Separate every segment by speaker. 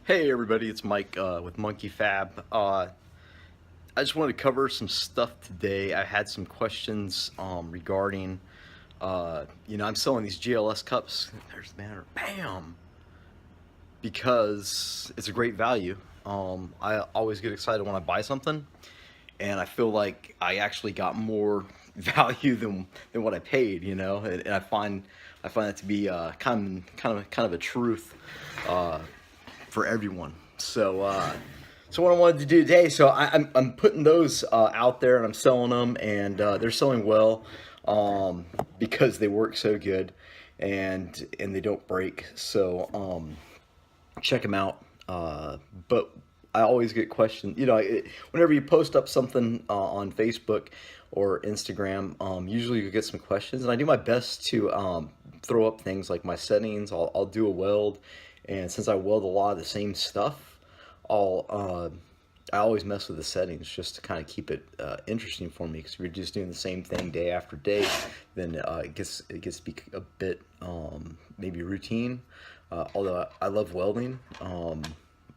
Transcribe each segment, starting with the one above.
Speaker 1: Hey everybody, it's Mike with Monkey Fab. I just wanted to cover some stuff today. I had some questions regarding, I'm selling these GLS cups. There's the banner, bam, because it's a great value. I always get excited when I buy something, and I feel like I actually got more value than what I paid. And I find that to be kind of a truth for everyone. So what I wanted to do today, so I'm putting those out there and I'm selling them, and they're selling well because they work so good and they don't break. So check them out. But I always get questions. Whenever you post up something on Facebook or Instagram, usually you get some questions, and I do my best to throw up things like my settings. I'll do a weld, and since I weld a lot of the same stuff, I always mess with the settings just to kind of keep it interesting for me. Because if you're just doing the same thing day after day, then it gets to be a bit maybe routine. Although I love welding,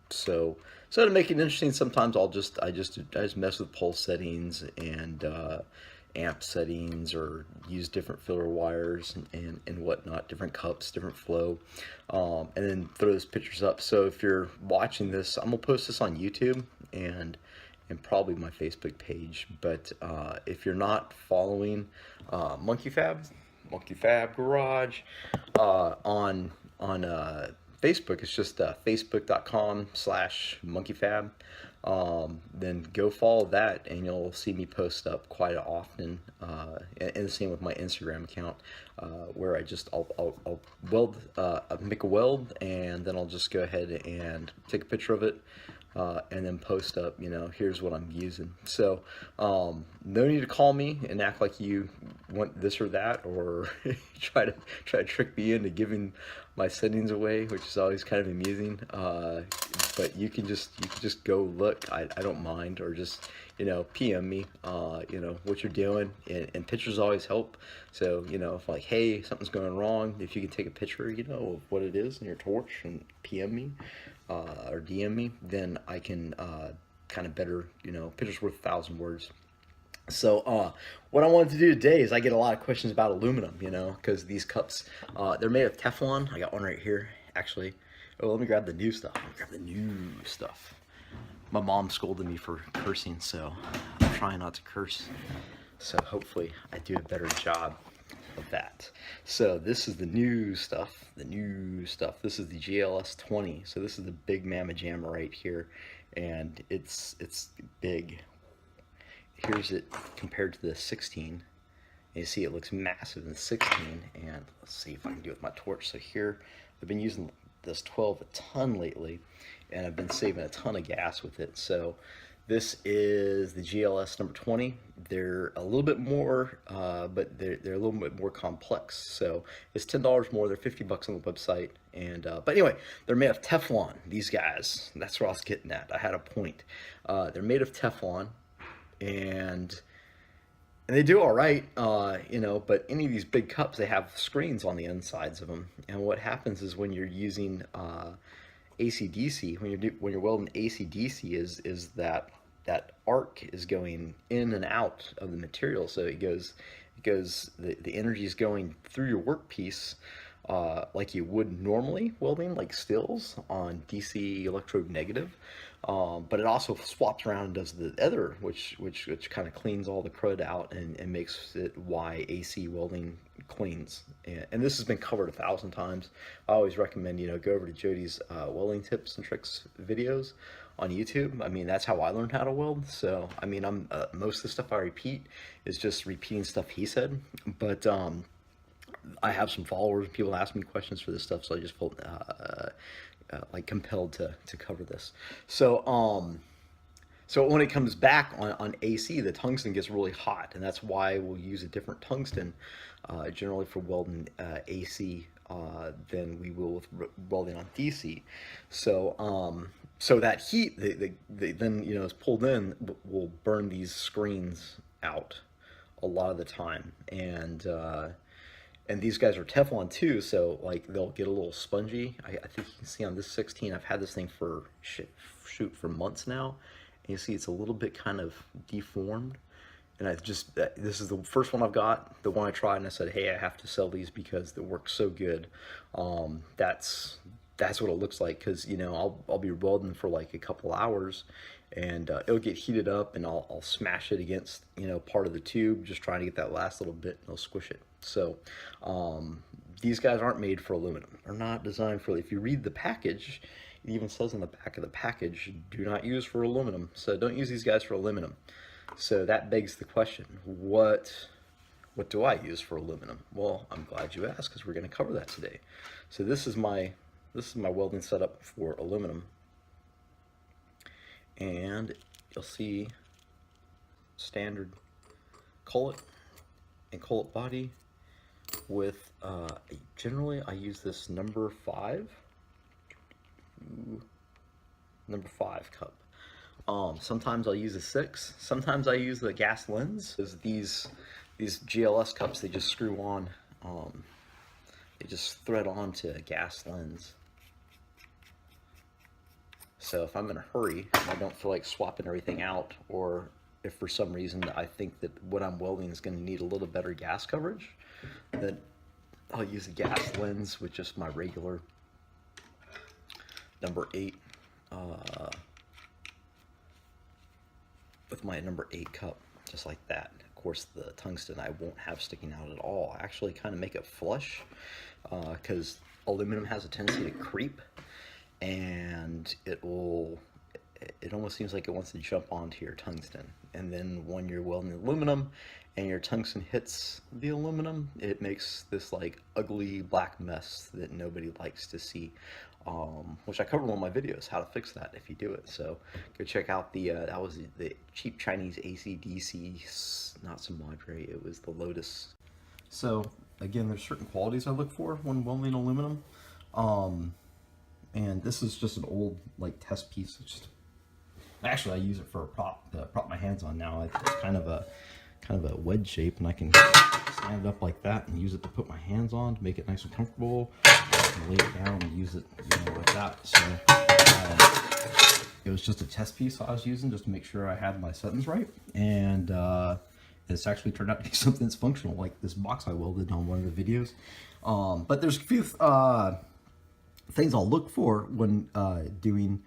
Speaker 1: so to make it interesting, sometimes I just mess with pulse settings and amp settings, or use different filler wires and whatnot, different cups, different flow, and then throw those pictures up. So if you're watching this, I'm gonna post this on YouTube and probably my Facebook page. But if you're not following Monkey Fab Garage on Facebook, it's just facebook.com/monkeyfab. Then go follow that, and you'll see me post up quite often. And the same with my Instagram account, where I'll weld, make a weld, and then I'll just go ahead and take a picture of it. And then post up, here's what I'm using. So no need to call me and act like you want this or that, or try to trick me into giving my settings away, which is always kind of amusing. But you can just go look. I don't mind, or just PM me what you're doing, and pictures always help. So if like, hey, something's going wrong, if you can take a picture of what it is in your torch and PM me or DM me, then I can kind of better, pictures worth 1,000 words. So what I wanted to do today is, I get a lot of questions about aluminum, because these cups, they're made of Teflon. I got one right here, actually. Oh, let me grab the new stuff. My mom scolded me for cursing, so I'm trying not to curse. So hopefully I do a better job of that. So this is the new stuff. This is the GLS 20. So this is the big mamma jamma right here, and it's big. Here's it compared to the 16. You see it looks massive in the 16, and let's see if I can do it with my torch. So here, I've been using this 12 a ton lately, and I've been saving a ton of gas with it. So this is the GLS number 20. They're a little bit more, but they're a little bit more complex. So it's $10 more. They're $50 on the website. And but anyway, they're made of Teflon. These guys. That's what I was getting at. I had a point. They're made of Teflon, and they do all right, but any of these big cups, they have screens on the insides of them. And what happens is, when you're using AC/DC, when you're welding AC/DC, is that arc is going in and out of the material. So the energy is going through your workpiece, like you would normally welding, like stills on DC electrode negative. But it also swaps around and does the other, which kind of cleans all the crud out and makes it why AC welding cleans. And this has been covered 1,000 times. I always recommend, go over to Jody's welding tips and tricks videos on YouTube. I mean, that's how I learned how to weld. So I mean, I'm most of the stuff I repeat is just repeating stuff he said. But I have some followers, people ask me questions for this stuff, so I just felt like compelled to cover this. So so when it comes back on AC, the tungsten gets really hot, and that's why we'll use a different tungsten generally for welding AC than we will with welding on DC. So so that heat then is pulled in, will burn these screens out a lot of the time, and And these guys are Teflon too, so like they'll get a little spongy. I think you can see on this 16, I've had this thing for shoot for months now, and you see it's a little bit kind of deformed. And I just, this is the first one I've got, the one I tried, and I said, hey, I have to sell these because they work so good. That's what it looks like, because you know I'll be welding for like a couple hours, and it'll get heated up, and I'll smash it against, you know, part of the tube, just trying to get that last little bit, and I'll squish it. So these guys aren't made for aluminum. They're not designed for. If you read the package, it even says on the back of the package, do not use for aluminum. So don't use these guys for aluminum. So that begs the question, what do I use for aluminum? Well, I'm glad you asked, because we're going to cover that today. So this is my welding setup for aluminum, and you'll see standard cullet and cullet body with generally I use this number 5 cup. Sometimes I'll use a 6. Sometimes I use the gas lens. These GLS cups, they just screw on. They just thread onto a gas lens. So if I'm in a hurry and I don't feel like swapping everything out, or if for some reason I think that what I'm welding is going to need a little better gas coverage, then I'll use a gas lens with just my regular number 8. With my number 8 cup, just like that. Of course, the tungsten I won't have sticking out at all. I actually kind of make it flush, because aluminum has a tendency to creep, and it almost seems like it wants to jump onto your tungsten. And then when you're welding aluminum and your tungsten hits the aluminum, it makes this like ugly black mess that nobody likes to see. Which I covered in one of my videos, how to fix that if you do it. So go check out that was the cheap Chinese AC/DC, not some Madre, it was the Lotus. So again, there's certain qualities I look for when welding aluminum. And this is just an old like test piece. It's just, actually I use it for a prop to prop my hands on now. It's kind of a wedge shape, and I can stand it up like that and use it to put my hands on to make it nice and comfortable. I can lay it down and use it, you know, like that. So it was just a test piece I was using just to make sure I had my settings right, and it's actually turned out to be something that's functional, like this box I welded on one of the videos. But there's a few things I'll look for when doing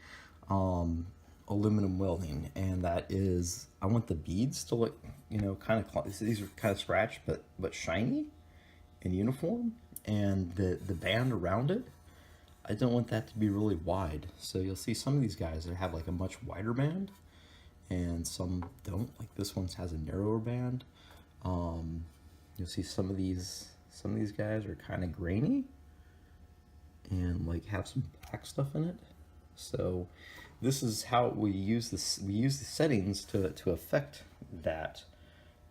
Speaker 1: aluminum welding, and that is I want the beads to look, you know, kind of, these are kind of scratched but shiny and uniform, and the band around it, I don't want that to be really wide. So you'll see some of these guys that have like a much wider band, and some don't. Like this one has a narrower band. You'll see some of these guys are kind of grainy and like have some black stuff in it. So this is how we use this. We use the settings to affect that,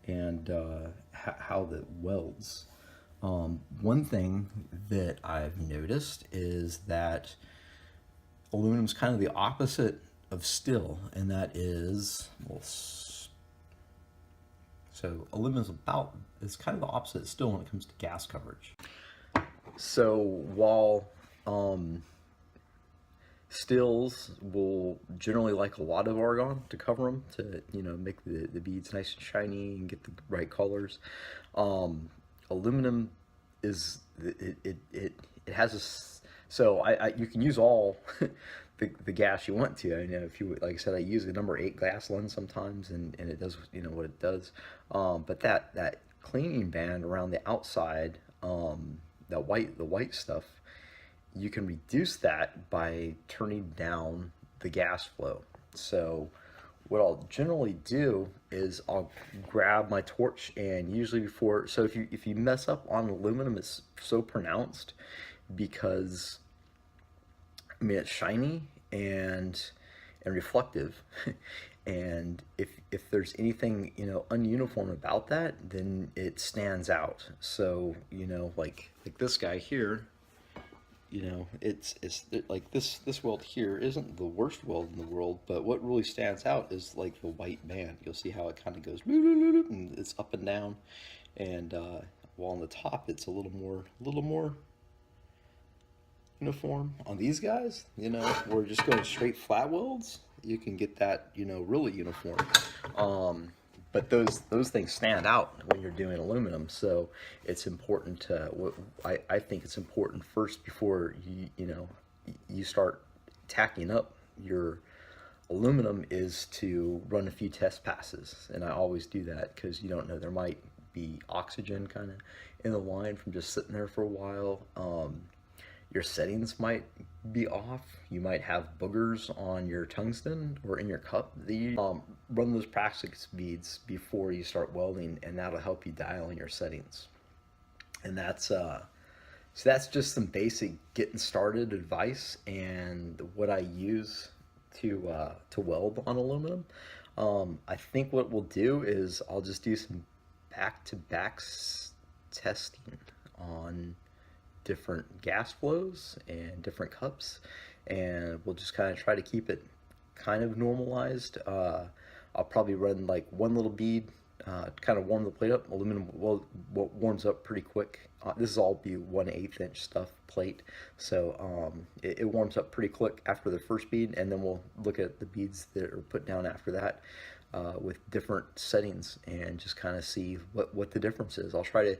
Speaker 1: and how that welds. One thing that I've noticed is that aluminum is kind of the opposite of steel, and that is, well, so aluminum is kind of the opposite of steel when it comes to gas coverage. So while steels will generally like a lot of argon to cover them, to, you know, make the beads nice and shiny and get the right colors, aluminum is it has a, so you can use all the gas you want to. I know, if you, like I said, I use the number 8 gas lens sometimes, and it does, you know, what it does. But that cleaning band around the outside, the white stuff, you can reduce that by turning down the gas flow. So what I'll generally do is I'll grab my torch, and usually before, so if you mess up on aluminum, it's so pronounced because, I mean, it's shiny and reflective, and if there's anything, you know, ununiform about that, then it stands out. So, you know, like this guy here, you know, it's like this weld here isn't the worst weld in the world, but what really stands out is like the white band. You'll see how it kind of goes, and it's up and down, and while on the top it's a little more uniform. On these guys, you know, we're just going straight flat welds. You can get that, you know, really uniform. But those things stand out when you're doing aluminum. So it's important to, I think it's important first before you start tacking up your aluminum is to run a few test passes. And I always do that because you don't know, there might be oxygen kind of in the line from just sitting there for a while. Your settings might be off. You might have boogers on your tungsten or in your cup. Run those practice beads before you start welding, and that'll help you dial in your settings. And that's so that's just some basic getting started advice and what I use to weld on aluminum. I think what we'll do is I'll just do some back-to-back testing on different gas flows and different cups, and we'll just kind of try to keep it kind of normalized. I'll probably run like one little bead, kind of warm the plate up. Aluminum warms up pretty quick. This is all be 1/8 inch stuff plate, so it warms up pretty quick after the first bead, and then we'll look at the beads that are put down after that with different settings and just kind of see what the difference is. I'll try to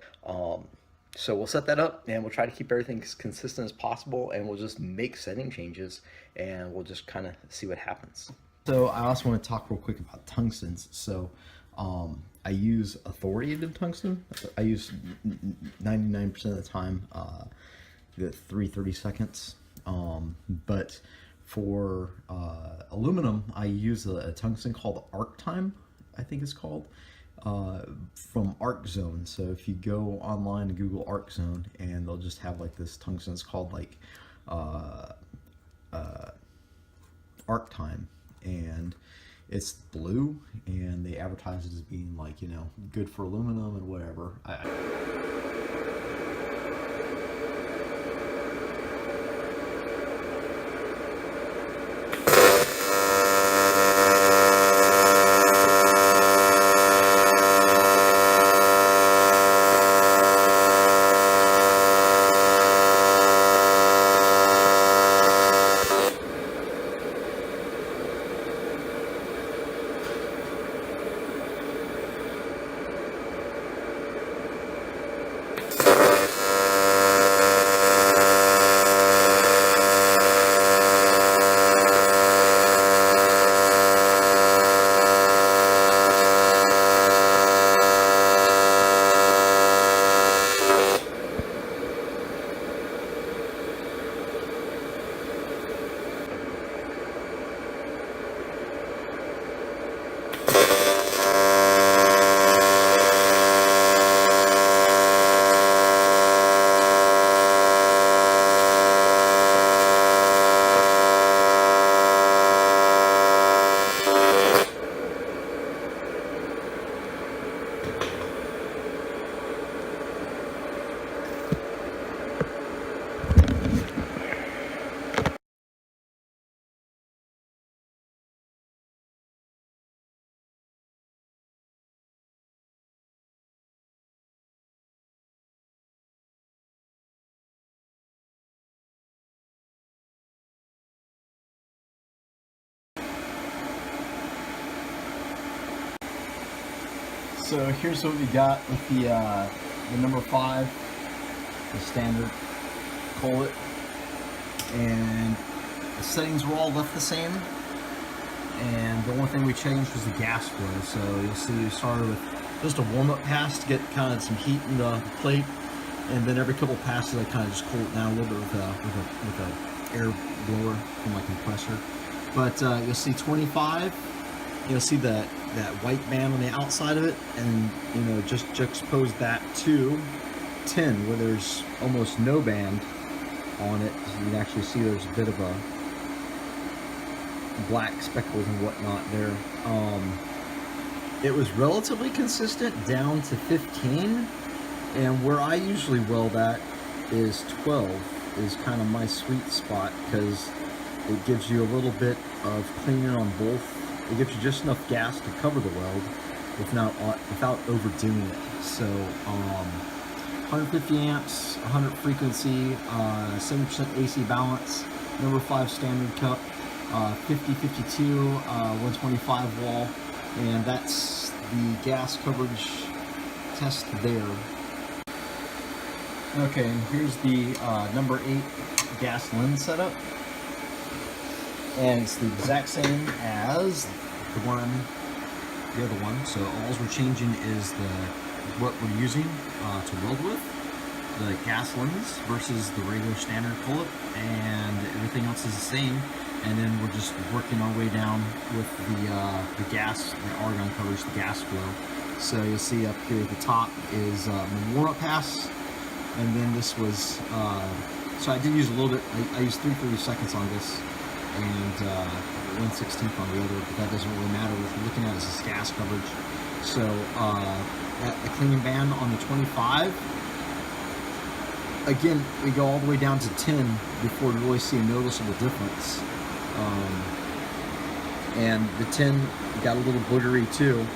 Speaker 1: so we'll set that up and we'll try to keep everything as consistent as possible, and we'll just make setting changes and we'll just kind of see what happens. So I also want to talk real quick about tungstens. So I use a thoriated tungsten. I use 99% of the time the 3/32. But for aluminum, I use a tungsten called Arctime, I think it's called. From Arc Zone. So if you go online and Google Arc Zone, and they'll just have like this tungsten, it's called like Arc Time, and it's blue, and they advertise it as being like, you know, good for aluminum and whatever. So here's what we got with the number 5, the standard collet, and the settings were all left the same, and the only thing we changed was the gas flow. So you'll see we started with just a warm-up pass to get kind of some heat in the plate, and then every couple passes I kind of just cool it down a little bit with a air blower from my compressor. But you'll see 25, you'll see that white band on the outside of it, and you know, just juxtapose that to 10 where there's almost no band on it. You can actually see there's a bit of a black speckles and whatnot there. It was relatively consistent down to 15, and where I usually weld at is 12 is kind of my sweet spot, because it gives you a little bit of cleaning on both. It gives you just enough gas to cover the weld without overdoing it. So
Speaker 2: 150 amps, 100 frequency, 70% AC balance, number 5 standard cup, 5052, 125 wall, and that's the gas coverage test there. Okay, and here's the number 8 gas lens setup, and it's the exact same as the other one. So all we're changing is what we're using to weld with, the gas lens versus the regular standard pull-up, and everything else is the same. And then we're just working our way down with the gas, the argon covers the gas flow. So you'll see up here at the top is warm-up pass, and then this was, so I did use a little bit, I used 3/32 on this, and 1/16 on the other, but that doesn't really matter. What we're looking at is this gas coverage. So at the cleaning band on the 25, again, we go all the way down to 10 before we really see a noticeable difference. And the 10 got a little glittery too.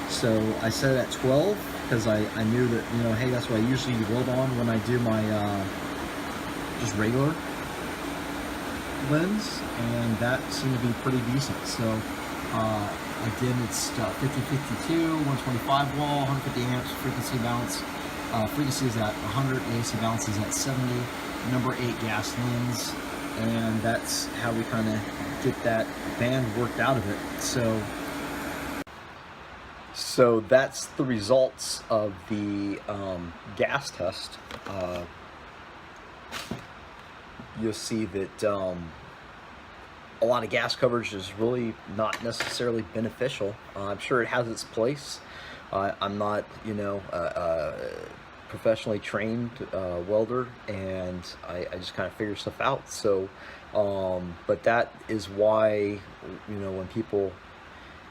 Speaker 2: So I set it at 12 because I knew that, you know, hey, that's what I usually weld on when I do my just regular lens, and that seemed to be pretty decent. So again, it's 5052, 125 wall, 150 amps, frequency balance. Frequency is at 100, AC balance is at 70, number 8 gas lens, and that's how we kind of get that band worked out of it. So that's the results of the gas test. You'll see that a lot of gas coverage is really not necessarily beneficial. I'm sure it has its place. I'm not, you know, professionally trained welder, and I just kind of figure stuff out. So, but that is why, you know, when people,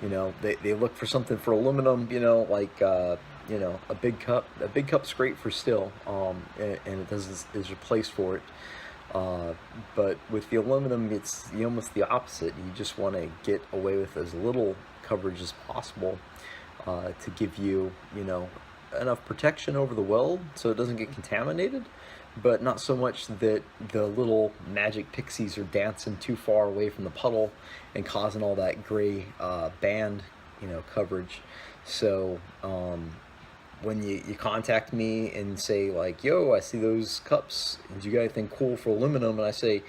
Speaker 2: you know, they look for something for aluminum, you know, like you know, a big cup's great for steel, and it is a place for it. But with the aluminum, it's almost the opposite. You just want to get away with as little coverage as possible to give you, you know, enough protection over the weld so it doesn't get contaminated, but not so much that the little magic pixies are dancing too far away from the puddle and causing all that gray band, you know, coverage. So when you contact me and say like, yo, I see those cups, do you got anything cool for aluminum? And I say,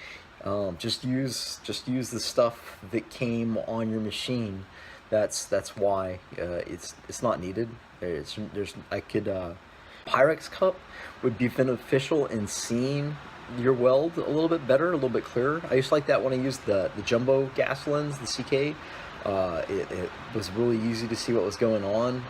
Speaker 2: just use the stuff that came on your machine. That's why it's not needed. Pyrex cup would be beneficial in seeing your weld a little bit better, a little bit clearer. I used to like that when I used the jumbo gas lens, the CK. It was really easy to see what was going on,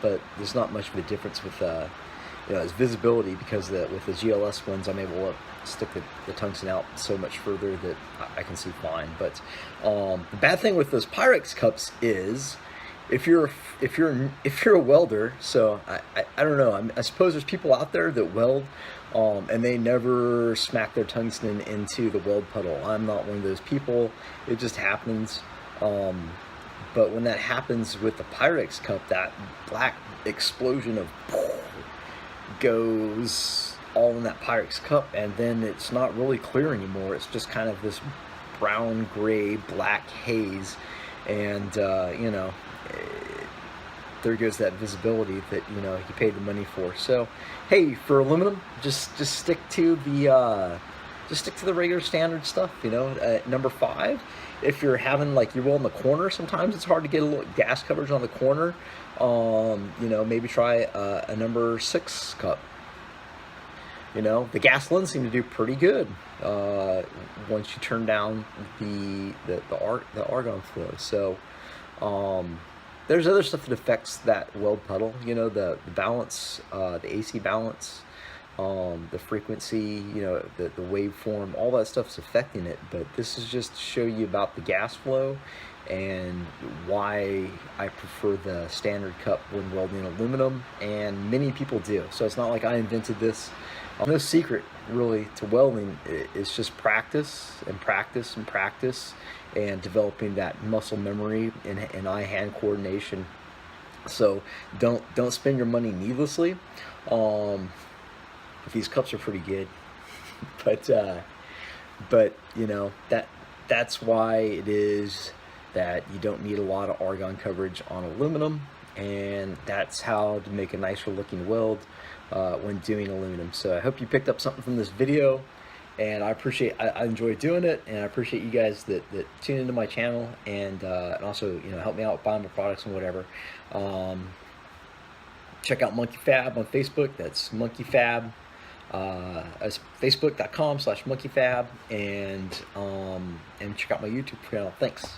Speaker 2: but there's not much of a difference with you know, its visibility, because with the GLS ones I'm able to stick the tungsten out so much further that I can see fine. But the bad thing with those Pyrex cups is if you're a welder, so I don't know, I suppose there's people out there that weld and they never smack their tungsten into the weld puddle. I'm not one of those people. It just happens. But when that happens with the Pyrex cup, that black explosion of goes all in that Pyrex cup, and then it's not really clear anymore. It's just kind of this brown, gray, black haze, and you know, there goes that visibility that, you know, you paid the money for. So hey, for aluminum, just stick to the regular standard stuff, you know. Number 5, if you're having, like, you're welding the corner, sometimes it's hard to get a little gas coverage on the corner. You know, maybe try a number 6 cup. You know, the gas lens seem to do pretty good once you turn down the argon flow. So there's other stuff that affects that weld puddle. You know, the balance, the AC balance, the frequency, you know, the waveform, all that stuff's affecting it. But this is just to show you about the gas flow and why I prefer the standard cup when welding aluminum, and many people do. So it's not like I invented this. No secret really to welding. It's just practice and practice and practice, and developing that muscle memory and eye-hand coordination So don't spend your money needlessly. These cups are pretty good, but you know that's why it is that you don't need a lot of argon coverage on aluminum, and that's how to make a nicer looking weld when doing aluminum. So I hope you picked up something from this video, and I enjoy doing it, and I appreciate you guys that tune into my channel, and also, you know, help me out buying my products and whatever. Check out Monkey Fab on Facebook. That's Monkey Fab. It's facebook.com/monkeyfab, and check out my YouTube channel. Thanks.